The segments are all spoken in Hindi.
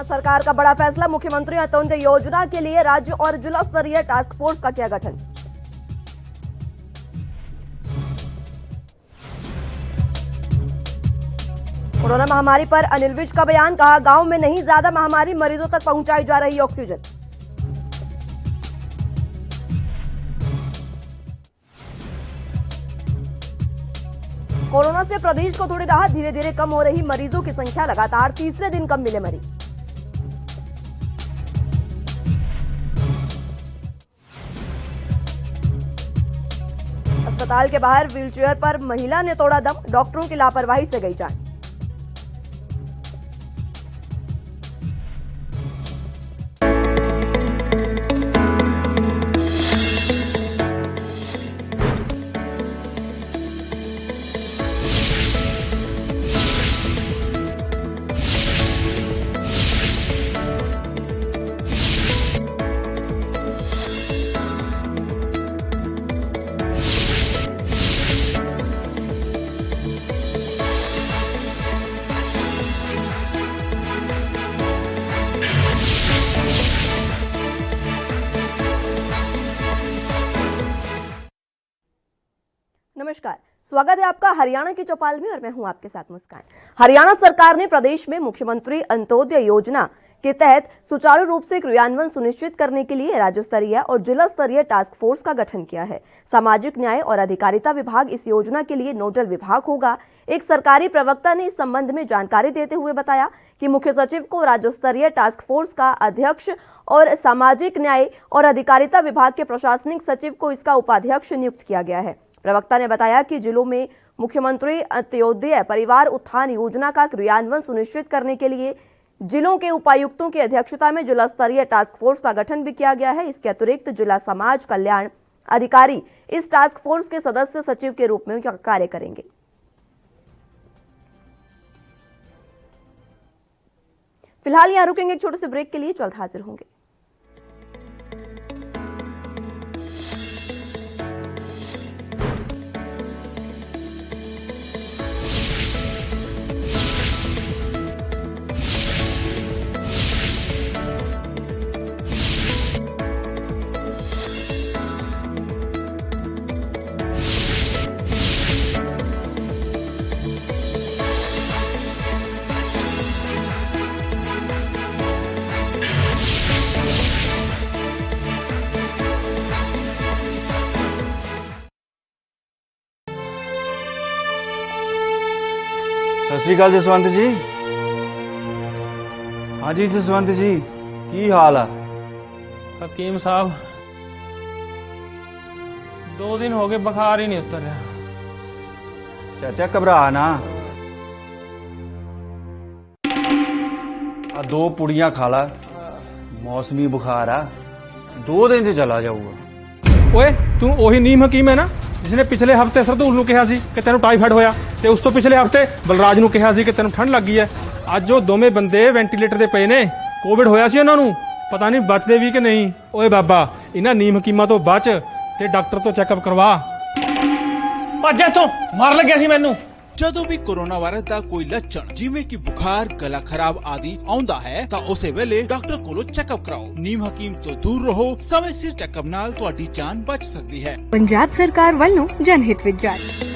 हरियाणा सरकार का बड़ा फैसला, मुख्यमंत्री अंत्योदय योजना के लिए राज्य और जिला स्तरीय टास्क फोर्स का किया गठन। कोरोना महामारी पर अनिल विज का बयान, कहा गांव में नहीं ज्यादा महामारी, मरीजों तक पहुंचाई जा रही ऑक्सीजन। कोरोना से प्रदेश को थोड़ी राहत, धीरे धीरे कम हो रही मरीजों की संख्या, लगातार तीसरे दिन कम मिले मरीज। अस्पताल के बाहर व्हीलचेयर पर महिला ने तोड़ा दम, डॉक्टरों की लापरवाही से गई जान। नमस्कार, स्वागत है आपका हरियाणा की चौपाल में और मैं हूं आपके साथ मुस्कान। हरियाणा सरकार ने प्रदेश में मुख्यमंत्री अंत्योदय योजना के तहत सुचारू रूप से क्रियान्वयन सुनिश्चित करने के लिए राज्य स्तरीय और जिला स्तरीय टास्क फोर्स का गठन किया है। सामाजिक न्याय और अधिकारिता विभाग इस योजना के लिए नोडल विभाग होगा। एक सरकारी प्रवक्ता ने इस संबंध में जानकारी देते हुए बताया कि मुख्य सचिव को राज्य स्तरीय टास्क फोर्स का अध्यक्ष और सामाजिक न्याय और अधिकारिता विभाग के प्रशासनिक सचिव को इसका उपाध्यक्ष नियुक्त किया गया है। प्रवक्ता ने बताया कि जिलों में मुख्यमंत्री अंत्योदय परिवार उत्थान योजना का क्रियान्वयन सुनिश्चित करने के लिए जिलों के उपायुक्तों की अध्यक्षता में जिला स्तरीय टास्क फोर्स का गठन भी किया गया है। इसके अतिरिक्त जिला समाज कल्याण अधिकारी इस टास्क फोर्स के सदस्य सचिव के रूप में कार्य करेंगे। फिलहाल यहां रुकेंगे एक छोटे से ब्रेक के लिए, जल्द हाजिर होंगे। सत श्री अकाल जसवंत जी। हाँ जी जसवंत जी, की हाल है? हकीम साहब, 2 दिन हो गए, बुखार ही नहीं उतर रहा। चाचा घबरा ना, आ 2 पुड़ियां खा ला, मौसमी बुखार आ, 2 दिन से चला जाऊगा। ओए तू ओही नीम हकीम है ना जिसने पिछले हफ्ते सरदूल ਨੂੰ ਕਿਹਾ ਸੀ ਕਿ ਤੈਨੂੰ ਟਾਈਫਾਇਡ ਹੋਇਆ ਤੇ ਉਸ ਤੋਂ ਪਿਛਲੇ ਹਫਤੇ ਬਲਰਾਜ ਨੂੰ ਕਿਹਾ ਸੀ ਕਿ ਤੈਨੂੰ ਠੰਡ ਲੱਗੀ ਹੈ। ਅੱਜ ਉਹ ਦੋਵੇਂ ਬੰਦੇ ਵੈਂਟੀਲੇਟਰ ਤੇ ਪਏ ਨੇ, ਕੋਵਿਡ ਹੋਇਆ ਸੀ ਉਹਨਾਂ ਨੂੰ, ਪਤਾ ਨਹੀਂ ਬਚਦੇ ਵੀ ਕਿ ਨਹੀਂ। ਓਏ ਬਾਬਾ, ਇਹਨਾਂ ਨੀਮ ਹਕੀਮਾਂ ਤੋਂ ਬਚ ਤੇ ਡਾਕਟਰ ਤੋਂ ਚੈੱਕਅਪ ਕਰਵਾ। ਭੱਜ ਇੱਥੋਂ, ਮਾਰ ਲੱਗਿਆ ਸੀ ਮੈਨੂੰ। ਜਦੋਂ ਵੀ ਕੋਰੋਨਾ ਵਾਇਰਸ ਦਾ ਕੋਈ ਲੱਛਣ ਜਿਵੇਂ ਕਿ ਬੁਖਾਰ, ਗਲਾ ਖਰਾਬ ਆਦि ਆਉਂਦਾ ਹੈ ਤਾਂ ਉਸੇ ਵੇਲੇ ਡਾਕਟਰ ਕੋਲੋਂ ਚੈੱਕਅਪ ਕਰਾਓ। ਨੀਮ ਹਕੀਮ ਤੋਂ ਦੂਰ ਰਹੋ, ਸਮੇਂ ਸਿਰ ਚੈੱਕਅਪ ਨਾਲ ਤੁਹਾਡੀ ਜਾਨ ਬਚ ਸਕਦੀ ਹੈ। पंजाब सरकार ਵੱਲੋਂ जनहित ਵਿੱਚ ਜਾਰੀ।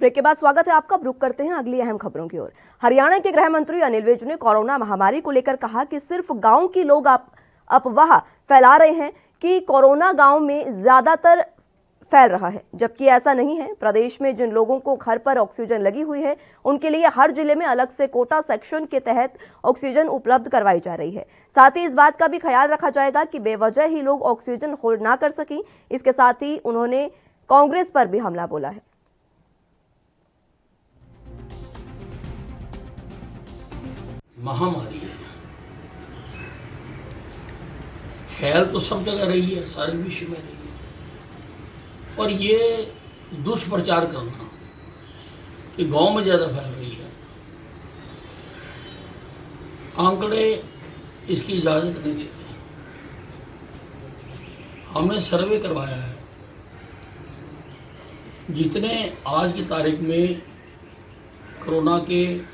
ब्रेक के बाद स्वागत है आपका। रुक करते हैं अगली अहम खबरों की ओर। हरियाणा के गृह मंत्री अनिल विज ने कोरोना महामारी को लेकर कहा कि सिर्फ गांव के लोग अफवाह फैला रहे हैं कि कोरोना गांव में ज्यादातर फैल रहा है, जबकि ऐसा नहीं है। प्रदेश में जिन लोगों को घर पर ऑक्सीजन लगी हुई है उनके लिए हर जिले में अलग से कोटा सेक्शन के तहत ऑक्सीजन उपलब्ध करवाई जा रही है। साथ ही इस बात का भी ख्याल रखा जाएगा कि बेवजह ही लोग ऑक्सीजन होल्ड ना कर सकें। इसके साथ ही उन्होंने कांग्रेस पर भी हमला बोला है। महामारी है, फैल तो सब जगह रही है, सारे विश्व में रही है, और ये दुष्प्रचार करना कि गांव में ज्यादा फैल रही है, आंकड़े इसकी इजाजत नहीं देते। हमने सर्वे करवाया है, जितने आज की तारीख में कोरोना के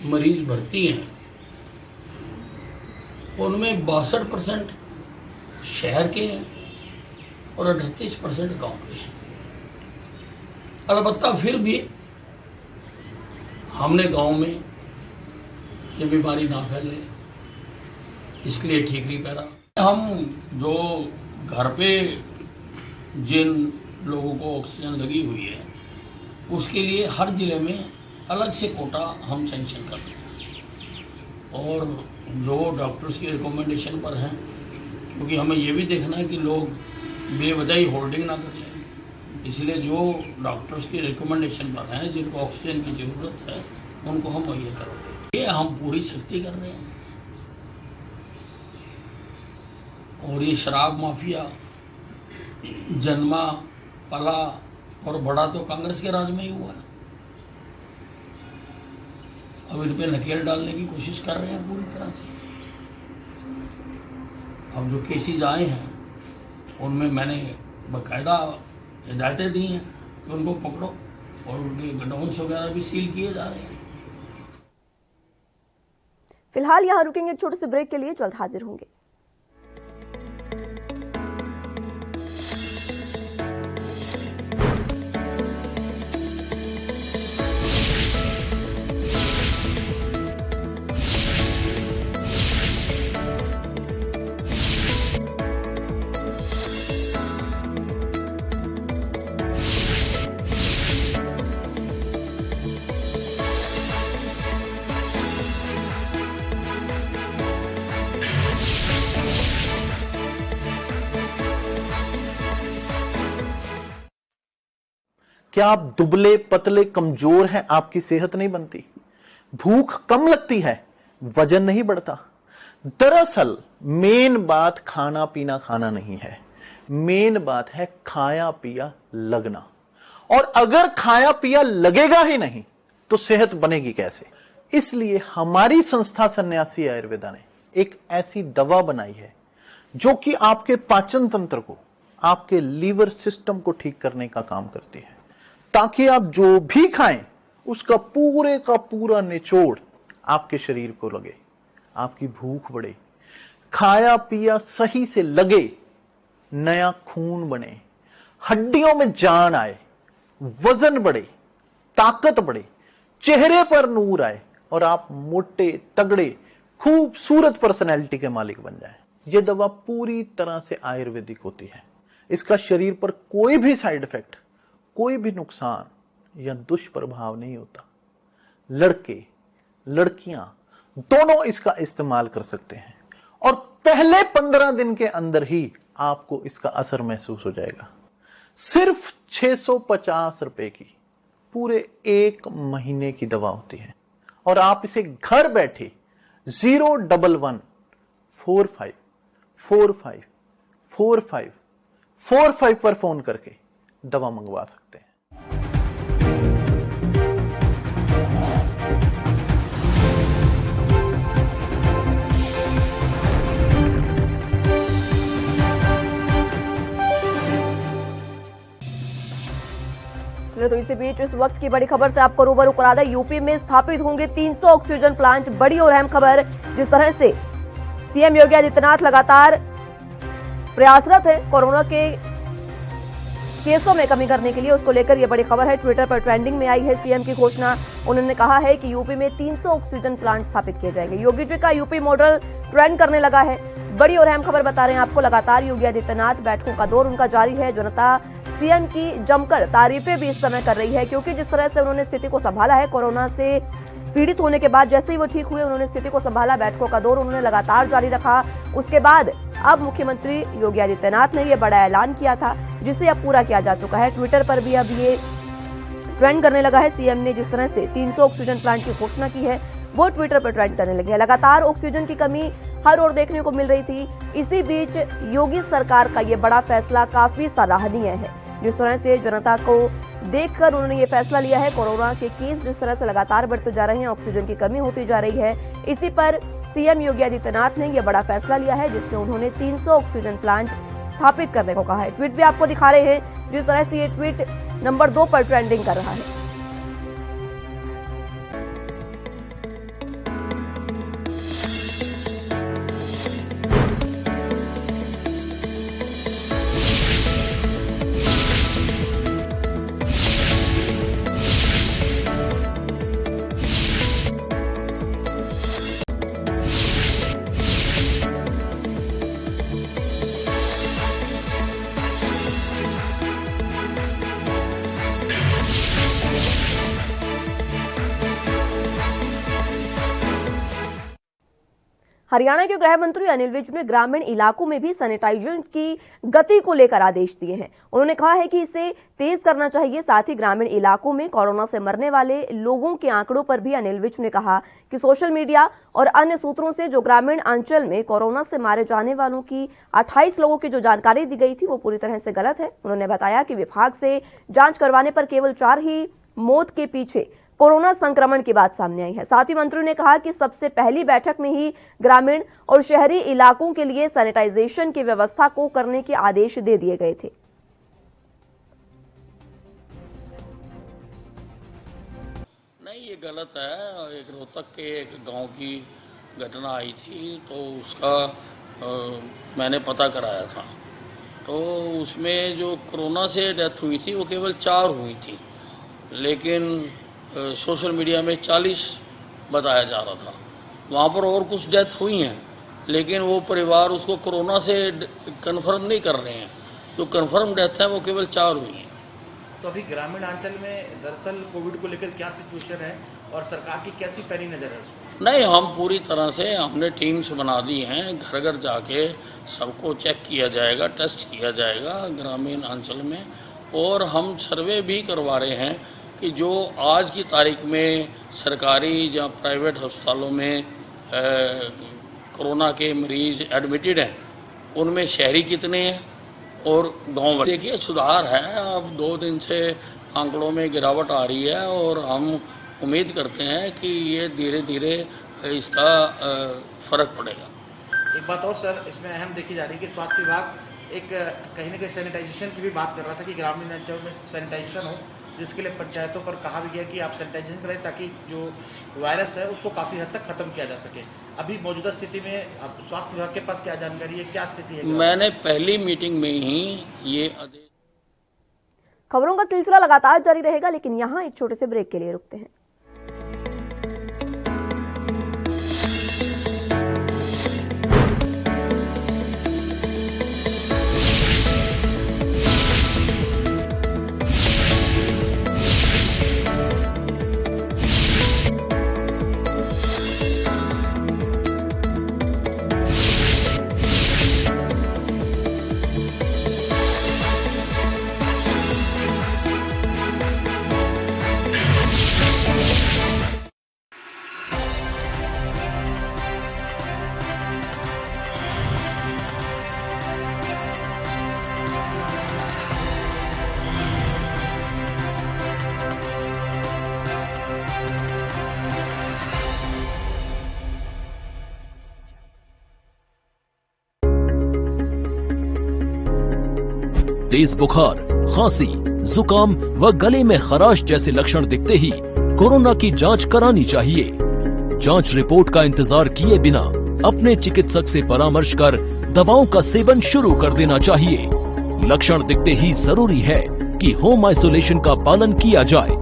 मरीज भर्ती हैं उनमें 62% शहर के हैं और 38% गांव के हैं। अलबत्ता फिर भी हमने गांव में ये बीमारी ना फैले इसके लिए ठीक नहीं करा। हम जो घर पे जिन लोगों को ऑक्सीजन लगी हुई है उसके लिए हर जिले में अलग से कोटा हम सैंक्शन कर रहे हैं, और जो डॉक्टर्स की रिकमेंडेशन पर हैं, क्योंकि हमें ये भी देखना है कि लोग बेवजह ही होल्डिंग ना कर लें, इसलिए जो डॉक्टर्स की रिकमेंडेशन पर हैं, जिनको ऑक्सीजन की ज़रूरत है, उनको हम मुहैया करवाएं। ये हम पूरी शक्ति कर रहे हैं। और ये शराब माफिया जन्मा पला और बड़ा तो कांग्रेस के राज में ही हुआ है। अब इन पे नकेल डालने की कोशिश कर रहे हैं पूरी तरह से। अब जो केसेज आए हैं उनमें मैंने बाकायदा हिदायतें दी हैं कि उनको पकड़ो, और उनके गोडाउन्स वगैरह भी सील किए जा रहे हैं। फिलहाल यहाँ रुकेंगे एक छोटे से ब्रेक के लिए, जल्द हाजिर होंगे। क्या आप दुबले पतले कमजोर हैं? आपकी सेहत नहीं बनती, भूख कम लगती है, वजन नहीं बढ़ता? दरअसल मेन बात खाना पीना खाना नहीं है, मेन बात है खाया पिया लगना। और अगर खाया पिया लगेगा ही नहीं तो सेहत बनेगी कैसे? इसलिए हमारी संस्था सन्यासी आयुर्वेदा ने एक ऐसी दवा बनाई है जो कि आपके पाचन तंत्र को, आपके लीवर सिस्टम को ठीक करने का काम करती है, ताकि आप जो भी खाएं उसका पूरे का पूरा निचोड़ आपके शरीर को लगे, आपकी भूख बढ़े, खाया पिया सही से लगे, नया खून बने, हड्डियों में जान आए, वजन बढ़े, ताकत बढ़े, चेहरे पर नूर आए और आप मोटे तगड़े खूबसूरत पर्सनैलिटी के मालिक बन जाएं। यह दवा पूरी तरह से आयुर्वेदिक होती है। इसका शरीर पर कोई भी साइड इफेक्ट, कोई भी नुकसान या दुष्प्रभाव नहीं होता। लड़के लड़कियां दोनों इसका इस्तेमाल कर सकते हैं और पहले 15 दिन के अंदर ही आपको इसका असर महसूस हो जाएगा। सिर्फ 650 रुपए की पूरे 1 महीने की दवा होती है और आप इसे घर बैठे 01145454545 पर फोन करके दवा मंगवा सकते हैं। तो इसी बीच इस वक्त की बड़ी खबर से आपको रूबरू करा दें। यूपी में स्थापित होंगे 300 ऑक्सीजन प्लांट। बड़ी और अहम खबर, जिस तरह से सीएम योगी आदित्यनाथ लगातार प्रयासरत है कोरोना के केसों में कमी करने के लिए, उसको लेकर यह बड़ी खबर है। ट्विटर पर ट्रेंडिंग में आई है सीएम की घोषणा। उन्होंने कहा है कि यूपी में 300 ऑक्सीजन प्लांट स्थापित किए जाएंगे। योगी जी का यूपी मॉडल ट्रेंड करने लगा है। बड़ी और अहम खबर बता रहे हैं आपको। लगातार योगी आदित्यनाथ बैठकों का दौर उनका जारी है। जनता सीएम की जमकर तारीफें भी इस समय कर रही है, क्योंकि जिस तरह से उन्होंने स्थिति को संभाला है, कोरोना से पीड़ित होने के बाद जैसे ही वो ठीक हुए उन्होंने स्थिति को संभाला। बैठकों का दौर उन्होंने लगातार जारी रखा। उसके बाद अब मुख्यमंत्री योगी आदित्यनाथ ने यह बड़ा ऐलान किया था, जिसे अब पूरा किया जा चुका है। ट्विटर पर भी अब ये ट्रेंड करने लगा है। सीएम ने जिस तरह से 300 ऑक्सीजन प्लांट की घोषणा की है, वो ट्विटर पर ट्रेंड करने लगे हैं। लगातार ऑक्सीजन की कमी हर ओर देखने को मिल रही थी। इसी बीच योगी सरकार का ये बड़ा फैसला काफी सराहनीय है। जिस तरह से जनता को देखकर उन्होंने ये फैसला लिया है, कोरोना के केस जिस तरह से लगातार बढ़ते जा रहे हैं, ऑक्सीजन की कमी होती जा रही है, इसी पर सीएम योगी आदित्यनाथ ने यह बड़ा फैसला लिया है, जिसमें उन्होंने 300 ऑक्सीजन प्लांट स्थापित करने को कहा है। ट्वीट भी आपको दिखा रहे हैं जिस तरह से ये ट्वीट नंबर 2 पर ट्रेंडिंग कर रहा है। हरियाणा के गृह मंत्री अनिल विज ने ग्रामीण इलाकों में भी सैनिटाइजेशन की गति को लेकर आदेश दिए हैं। उन्होंने कहा है कि इसे तेज करना चाहिए। साथ ही ग्रामीण इलाकों में कोरोना से मरने वाले लोगों के आंकड़ों पर भी अनिल विज ने कहा कि सोशल मीडिया और अन्य सूत्रों से जो ग्रामीण अंचल में कोरोना से मारे जाने वालों की 28 लोगों की जो जानकारी दी गई थी वो पूरी तरह से गलत है। उन्होंने बताया कि विभाग से जांच करवाने पर केवल 4 ही मौत के पीछे कोरोना संक्रमण की बात सामने आई है। साथ ही मंत्री ने कहा कि सबसे पहली बैठक में ही ग्रामीण और शहरी इलाकों के लिए सैनिटाइजेशन की व्यवस्था को करने के आदेश दे दिए गए थे। नहीं, ये गलत है। एक रोहतक के एक गांव की घटना आई थी, तो उसका मैंने पता कराया था, तो उसमें जो कोरोना से डेथ हुई थी वो केवल 4 हुई थी, लेकिन सोशल मीडिया में 40 बताया जा रहा था। वहाँ पर और कुछ डेथ हुई हैं, लेकिन वो परिवार उसको कोरोना से कंफर्म नहीं कर रहे हैं। जो कंफर्म डेथ है वो केवल 4 हुई हैं। तो अभी ग्रामीण अंचल में दरअसल कोविड को लेकर क्या सिचुएशन है और सरकार की कैसी पैनी नज़र है उसमें? नहीं, हम पूरी तरह से हमने टीम्स बना दी हैं। घर घर जाके सबको चेक किया जाएगा, टेस्ट किया जाएगा ग्रामीण अंचल में, और हम सर्वे भी करवा रहे हैं कि जो आज की तारीख में सरकारी या प्राइवेट अस्पतालों में कोरोना के मरीज एडमिटेड हैं, उनमें शहरी कितने हैं और गांव। देखिए, सुधार है। अब 2 दिन से आंकड़ों में गिरावट आ रही है और हम उम्मीद करते हैं कि ये धीरे धीरे इसका फर्क पड़ेगा। एक बात और सर, इसमें अहम देखी जा रही है कि स्वास्थ्य विभाग एक कहीं ना कहीं सैनिटाइजेशन की भी बात कर रहा था कि ग्रामीण अंचल में सैनिटाइजेशन हो, जिसके लिए पंचायतों पर कहा भी गया कि आप सैनिटाइजेशन करें ताकि जो वायरस है उसको काफ़ी हद तक खत्म किया जा सके। अभी मौजूदा स्थिति में स्वास्थ्य विभाग के पास क्या जानकारी है, क्या स्थिति है? मैंने पहली मीटिंग में ही ये आदेश। खबरों का सिलसिला लगातार जारी रहेगा, लेकिन यहाँ एक छोटे से ब्रेक के लिए रुकते हैं। तेज बुखार, खांसी, जुकाम व गले में खराश जैसे लक्षण दिखते ही कोरोना की जांच करानी चाहिए। जांच रिपोर्ट का इंतजार किए बिना अपने चिकित्सक से परामर्श कर दवाओं का सेवन शुरू कर देना चाहिए। लक्षण दिखते ही जरूरी है कि होम आइसोलेशन का पालन किया जाए,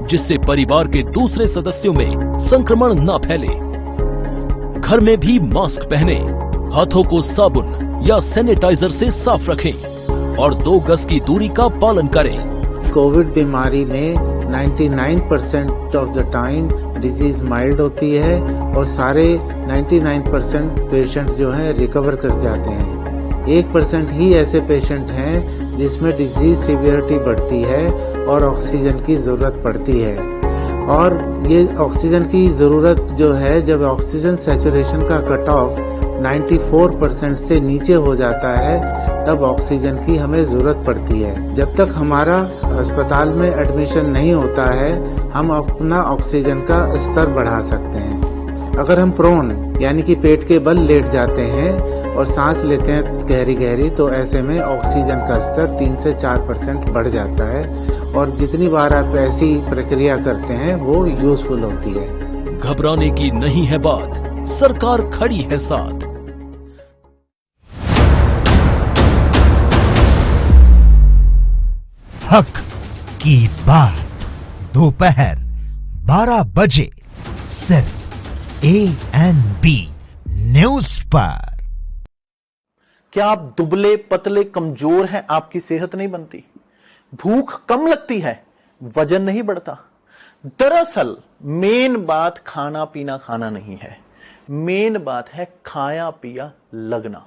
जिससे परिवार के दूसरे सदस्यों में संक्रमण न फैले। घर में भी मास्क पहने, हाथों को साबुन या सैनिटाइजर से साफ रखें और 2 गज की दूरी का पालन करें। कोविड बीमारी में 99% of the time disease mild होती है और सारे 99% पेशेंट जो हैं रिकवर कर जाते हैं। 1% ही ऐसे पेशेंट हैं जिसमें डिजीज सिवियरिटी बढ़ती है और ऑक्सीजन की जरूरत पड़ती है। और ये ऑक्सीजन की ज़रूरत जो है, जब ऑक्सीजन सैचुरेशन का कट ऑफ 94% से नीचे हो जाता है तब ऑक्सीजन की हमें ज़रूरत पड़ती है। जब तक हमारा अस्पताल में एडमिशन नहीं होता है हम अपना ऑक्सीजन का स्तर बढ़ा सकते हैं। अगर हम प्रोन यानी कि पेट के बल लेट जाते हैं और सांस लेते हैं गहरी गहरी, तो ऐसे में ऑक्सीजन का स्तर 3 से 4% बढ़ जाता है और जितनी बार आप ऐसी प्रक्रिया करते हैं वो यूजफुल होती है। घबराने की नहीं है बात, सरकार खड़ी है साथ। हक की बात दोपहर 12 बजे सिर्फ ANB न्यूज पर। क्या आप दुबले पतले कमजोर हैं, आपकी सेहत नहीं बनती, भूख कम लगती है, वजन नहीं बढ़ता? दरअसल मेन बात खाना पीना खाना नहीं है, मेन बात है खाया पिया लगना।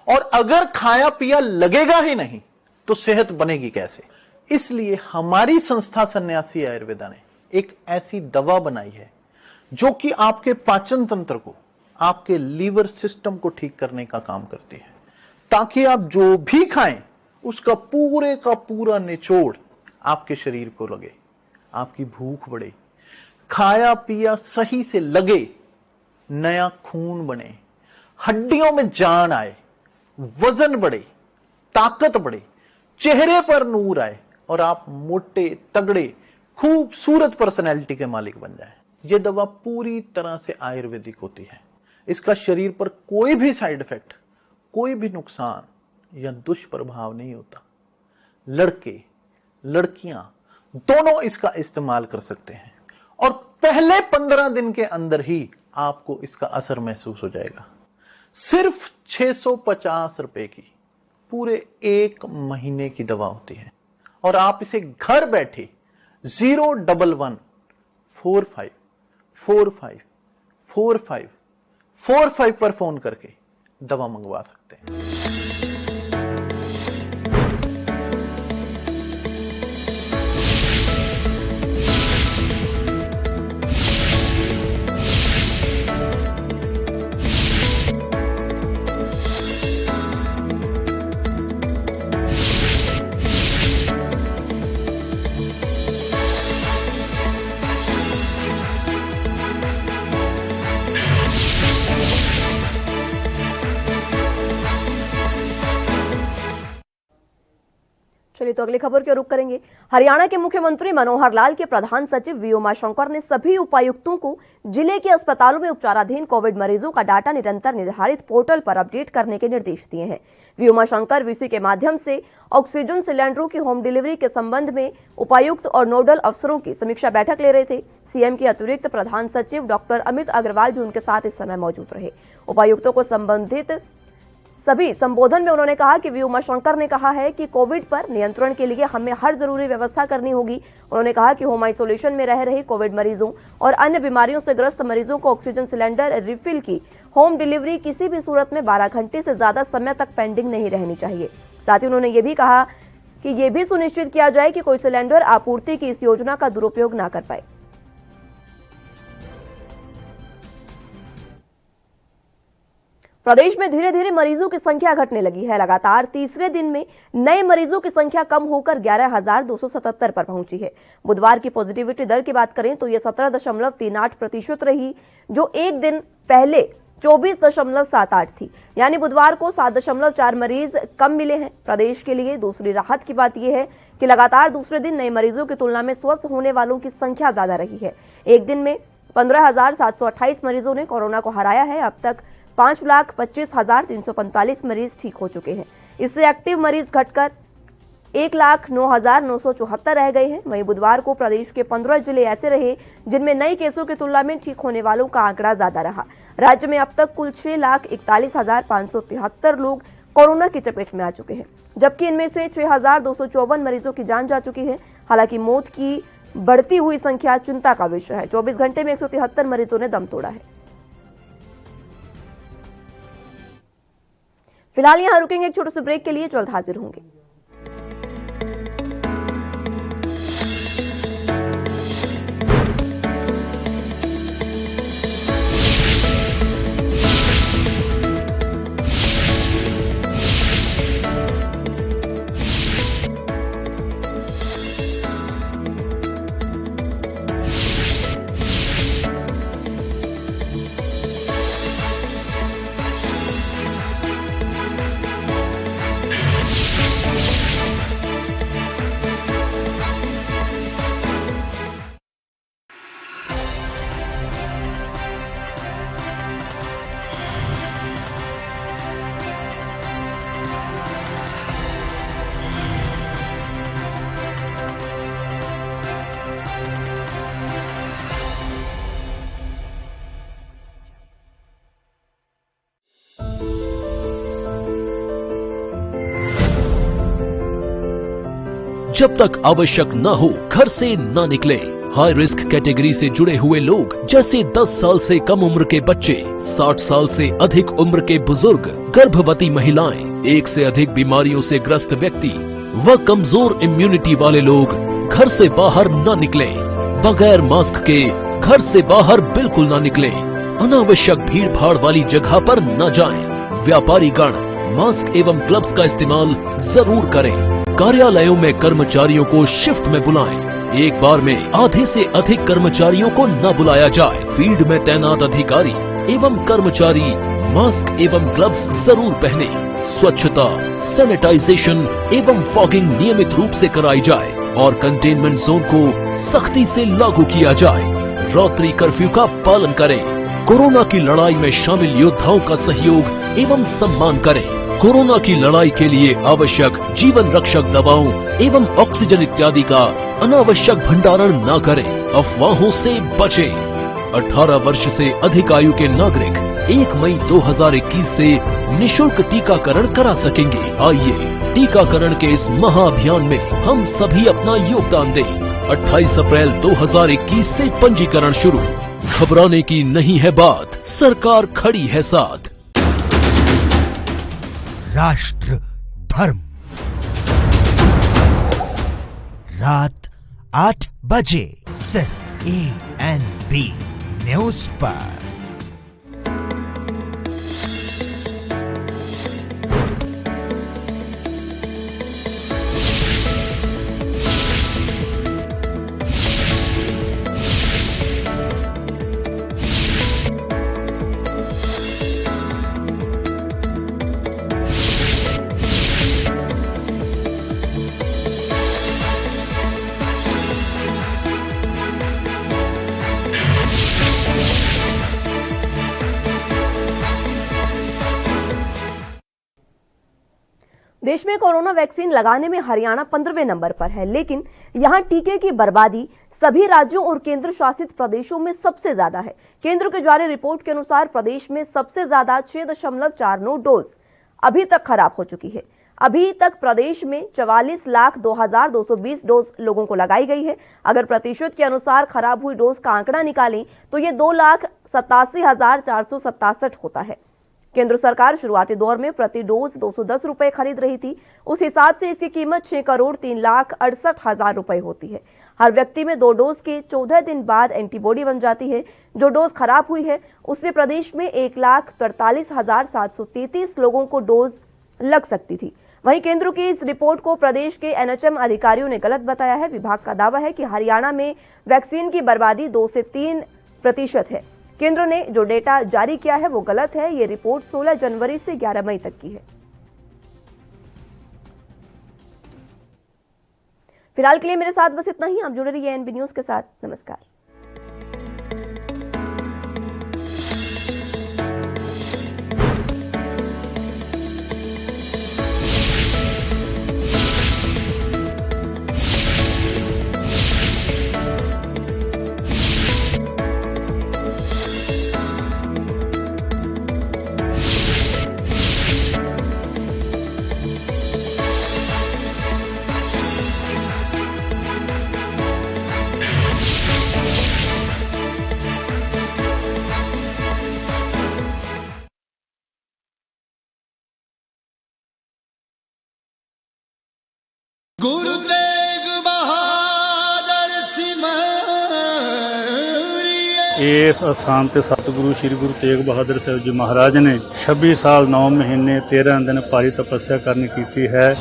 और अगर खाया पिया लगेगा ही नहीं तो सेहत बनेगी कैसे? इसलिए हमारी संस्था सन्यासी आयुर्वेदा ने एक ऐसी दवा बनाई है जो कि आपके पाचन तंत्र को, आपके लीवर सिस्टम को ठीक करने का काम करती है, ताकि आप जो भी खाएं उसका पूरे का पूरा निचोड़ आपके शरीर को लगे, आपकी भूख बढ़े, खाया पिया सही से लगे, नया खून बने, हड्डियों में जान आए, वजन बढ़े, ताकत बढ़े, चेहरे पर नूर आए और आप मोटे तगड़े खूबसूरत पर्सनैलिटी के मालिक बन जाए। यह दवा पूरी तरह से आयुर्वेदिक होती है। इसका शरीर पर कोई भी साइड इफेक्ट, कोई भी नुकसान या दुष्प्रभाव नहीं होता। लड़के लड़कियां दोनों इसका इस्तेमाल कर सकते हैं और पहले 15 दिन के अंदर ही आपको इसका असर महसूस हो जाएगा। सिर्फ 650 रुपए की पूरे 1 महीने की दवा होती है और आप इसे घर बैठे 01145454545 पर फोन करके दवा मंगवा सकते हैं। चलिए तो अगली खबर के रुख करेंगे। हरियाणा के मुख्यमंत्री मनोहर लाल के प्रधान सचिव वी उमाशंकर ने सभी उपायुक्तों को जिले के अस्पतालों में उपचाराधीन कोविड मरीजों का डाटा निरंतर निर्धारित पोर्टल पर अपडेट करने के निर्देश दिए हैं। वी उमाशंकर वीसी के माध्यम से ऑक्सीजन सिलेंडरों की होम डिलीवरी के संबंध में उपायुक्त और नोडल अफसरों की समीक्षा बैठक ले रहे थे। सीएम के अतिरिक्त प्रधान सचिव डॉक्टर अमित अग्रवाल भी उनके साथ इस समय मौजूद रहे। उपायुक्तों को संबंधित सभी संबोधन में उन्होंने कहा कि वी उमाशंकर ने कहा है कि कोविड पर नियंत्रण के लिए हमें हर जरूरी व्यवस्था करनी होगी। उन्होंने कहा कि होम आइसोलेशन में रह रहे कोविड मरीजों और अन्य बीमारियों से ग्रस्त मरीजों को ऑक्सीजन सिलेंडर रिफिल की होम डिलीवरी किसी भी सूरत में 12 घंटे से ज्यादा समय तक पेंडिंग नहीं रहनी चाहिए। साथ ही उन्होंने ये भी कहा कि ये भी सुनिश्चित किया जाए कि कोई सिलेंडर आपूर्ति की इस योजना का दुरुपयोग न कर पाए। प्रदेश में धीरे धीरे मरीजों की संख्या घटने लगी है। लगातार तीसरे दिन में नए मरीजों की संख्या कम होकर 11,277 पर पहुंची है। बुधवार की पॉजिटिविटी दर की बात करें तो यह 17.38% रही, जो एक दिन पहले 24.78 थी। यानी बुधवार को 7.4 मरीज कम मिले हैं। प्रदेश के लिए दूसरी राहत की बात यह है कि लगातार दूसरे दिन नए मरीजों की तुलना में स्वस्थ होने वालों की संख्या ज्यादा रही है। एक दिन में 15,728 मरीजों ने कोरोना को हराया है। अब तक 5,25,345 मरीज ठीक हो चुके हैं। इससे एक्टिव मरीज घटकर 1,09,974 रह गए हैं। वहीं बुधवार को प्रदेश के 15 जिले ऐसे रहे जिनमें नए केसों की तुलना में ठीक होने वालों का आंकड़ा ज्यादा रहा। राज्य में अब तक कुल 6,41,573 लोग कोरोना की चपेट में आ चुके हैं, जबकि इनमें से 6,254 मरीजों की जान जा चुकी है। हालांकि मौत की बढ़ती हुई संख्या चिंता का विषय है। 24 घंटे में 173 मरीजों ने दम तोड़ा है। फिलहाल यहां रुकेंगे एक छोटे से ब्रेक के लिए, जल्द हाजिर होंगे। जब तक आवश्यक न हो घर से न निकले। हाई रिस्क कैटेगरी से जुड़े हुए लोग जैसे 10 साल से कम उम्र के बच्चे, 60 साल से अधिक उम्र के बुजुर्ग, गर्भवती महिलाएं, एक से अधिक बीमारियों से ग्रस्त व्यक्ति व कमजोर इम्यूनिटी वाले लोग घर से बाहर न निकले। बगैर मास्क के घर से बाहर बिल्कुल न निकले। अनावश्यक भीड़ भाड़ वाली जगह पर न जाएं। व्यापारी गण मास्क एवं ग्लव्स का इस्तेमाल जरूर करें। कार्यालयों में कर्मचारियों को शिफ्ट में बुलाएं। एक बार में आधे से अधिक कर्मचारियों को न बुलाया जाए। फील्ड में तैनात अधिकारी एवं कर्मचारी मास्क एवं ग्लव्स जरूर पहने। स्वच्छता, सैनिटाइजेशन एवं फॉगिंग नियमित रूप से कराई जाए और कंटेनमेंट जोन को सख्ती से लागू किया जाए। रात्रि कर्फ्यू का पालन करें। कोरोना की लड़ाई में शामिल योद्धाओं का सहयोग एवं सम्मान करें। कोरोना की लड़ाई के लिए आवश्यक जीवन रक्षक दवाओं एवं ऑक्सीजन इत्यादि का अनावश्यक भंडारण न करें। अफवाहों से बचें। 18 वर्ष से अधिक आयु के नागरिक 1 मई 2021 से निशुल्क टीकाकरण करा सकेंगे। आइए टीकाकरण के इस महाअभियान में हम सभी अपना योगदान दें। 28 अप्रैल 2021 से पंजीकरण शुरू। घबराने की नहीं है बात, सरकार खड़ी है साथ। राष्ट्र धर्म रात 8 बजे सिर्फ ANB न्यूज पर। देश में कोरोना वैक्सीन लगाने में हरियाणा 15वें नंबर पर है, लेकिन यहां टीके की बर्बादी सभी राज्यों और केंद्र शासित प्रदेशों में सबसे ज्यादा है। केंद्र के जारी रिपोर्ट के अनुसार प्रदेश में सबसे ज्यादा 6.49 डोज अभी तक खराब हो चुकी है। अभी तक प्रदेश में 44,02,220 डोज लोगों को लगाई गई है। अगर प्रतिशत के अनुसार खराब हुई डोज का आंकड़ा निकालें तो ये 2,87,467 होता है। केंद्र सरकार शुरुआती दौर में प्रति डोज 210 रुपए खरीद रही थी। उस हिसाब से इसकी कीमत 6,03,68,000 रुपए होती है। हर व्यक्ति में 2 डोज के 14 दिन बाद एंटीबॉडी बन जाती है। जो डोज खराब हुई है उससे प्रदेश में 1,43,733 लोगों को डोज लग सकती थी। वहीं केंद्र की इस रिपोर्ट को प्रदेश के NHM अधिकारियों ने गलत बताया है। विभाग का दावा है कि हरियाणा में वैक्सीन की बर्बादी 2 से 3% है। केंद्र ने जो डेटा जारी किया है वो गलत है। ये रिपोर्ट 16 जनवरी से 11 मई तक की है। फिलहाल के लिए मेरे साथ बस इतना ही। आप जुड़े रहिए ANB न्यूज के साथ। नमस्कार। गुरु तेग बहादुर इस स्थान ते सतगुरु श्री गुरु तेग बहादुर साहब जी महाराज ने 26 साल 9 महीने 13 दिन भारी तपस्या करनी की है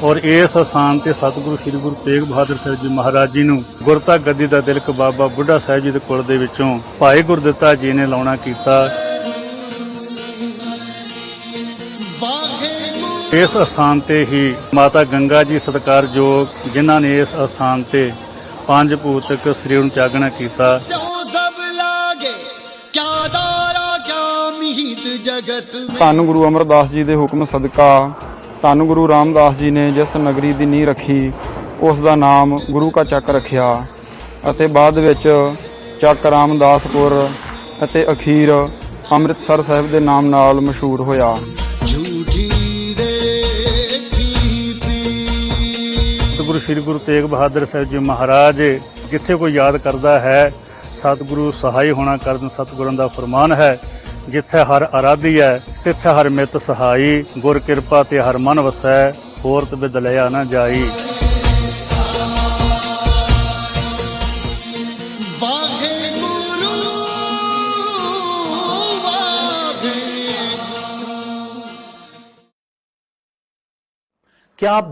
और इस स्थान ते सतगुरु श्री गुरु तेग बहादुर साहब जी महाराज जी नूं गुरता गद्दी दा तिलक बाबा बुढ़ा साहब जी दे कुल दे विचों भाई गुरदित्ता जी ने लाउणा कीता। इस स्थान ते ही माता गंगा जी सत्कारयोग जिन्हां ने इस स्थान ते 5 भूतक सरीर नूं त्यागना कीता। धन गुरु अमरदास जी दे हुक्म सदका धन गुरु रामदास जी ने जिस नगरी दी नींह रखी उस दा नाम गुरु का ਚੱਕ रखिया ਅਤੇ बाद ਵਿੱਚ ਚੱਕ ਰਾਮਦਾਸਪੁਰ ਅਤੇ ਅਖੀਰ ਅੰਮ੍ਰਿਤਸਰ ਸਾਹਿਬ ਦੇ ਨਾਮ ਨਾਲ ਮਸ਼ਹੂਰ ਹੋਇਆ। ਗੁਰੂ ਸ੍ਰੀ ਗੁਰੂ ਤੇਗ ਬਹਾਦਰ ਸਾਹਿਬ ਜੀ ਮਹਾਰਾਜ ਜਿੱਥੇ ਕੋਈ ਯਾਦ ਕਰਦਾ ਹੈ ਸਤਿਗੁਰੂ ਸਹਾਈ ਹੋਣਾ ਕਰਨ ਸਤਿਗੁਰਾਂ ਦਾ ਫਰਮਾਨ ਹੈ। ਜਿੱਥੇ ਹਰ ਅਰਾਧੀ ਹੈ ਤਿੱਥੇ ਹਰ ਮਿੱਤ ਸਹਾਈ, ਗੁਰ ਕਿਰਪਾ ਤੇ ਹਰ ਮਨ ਵਸੈ, ਹੋਰ ਤੇ ਬਿਦ ਲਿਆ ਨਾ ਜਾਈ। क्या आप